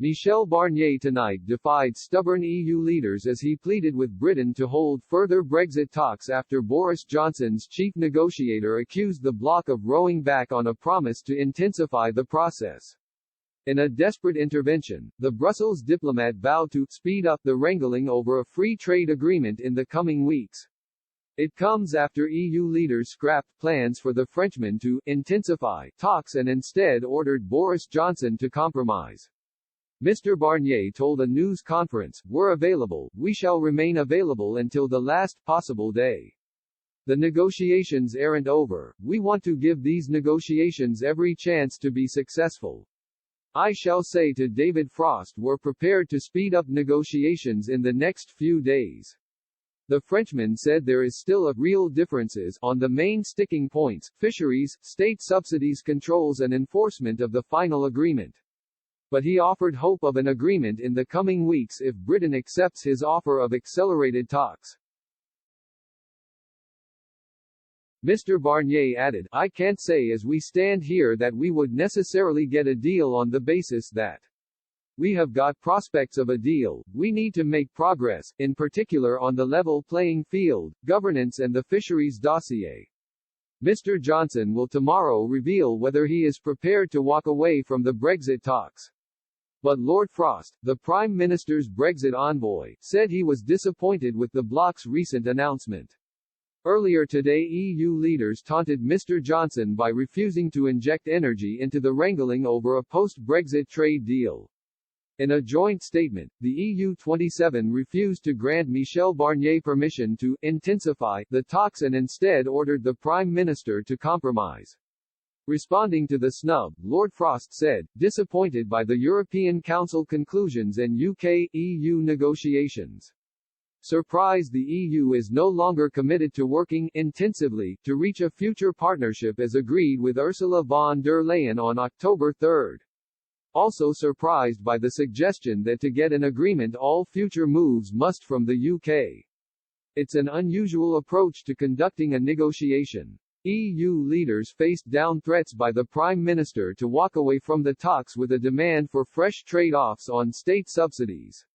Michel Barnier tonight defied stubborn EU leaders as he pleaded with Britain to hold further Brexit talks after Boris Johnson's chief negotiator accused the bloc of rowing back on a promise to intensify the process. In a desperate intervention, the Brussels diplomat vowed to speed up the wrangling over a free trade agreement in the coming weeks. It comes after EU leaders scrapped plans for the Frenchmen to intensify talks and instead ordered Boris Johnson to compromise. Mr. Barnier told a news conference, "We're available, we shall remain available until the last possible day. The negotiations aren't over, we want to give these negotiations every chance to be successful. I shall say to David Frost, we're prepared to speed up negotiations in the next few days." The Frenchman said there is still a real differences on the main sticking points, fisheries, state subsidies, controls and enforcement of the final agreement. But he offered hope of an agreement in the coming weeks if Britain accepts his offer of accelerated talks. Mr. Barnier added, "I can't say as we stand here that we would necessarily get a deal on the basis that we have got prospects of a deal. We need to make progress, in particular on the level playing field, governance and the fisheries dossier." Mr. Johnson will tomorrow reveal whether he is prepared to walk away from the Brexit talks. But Lord Frost, the Prime Minister's Brexit envoy, said he was disappointed with the bloc's recent announcement. Earlier today EU leaders taunted Mr. Johnson by refusing to inject energy into the wrangling over a post-Brexit trade deal. In a joint statement, the EU 27 refused to grant Michel Barnier permission to intensify the talks and instead ordered the Prime Minister to compromise. Responding to the snub, Lord Frost said, disappointed by the European Council conclusions and UK-EU negotiations. Surprised the EU is no longer committed to working intensively to reach a future partnership as agreed with Ursula von der Leyen on October 3. Also surprised by the suggestion that to get an agreement all future moves must from the UK. It's an unusual approach to conducting a negotiation. EU leaders faced down threats by the Prime Minister to walk away from the talks with a demand for fresh trade-offs on state subsidies.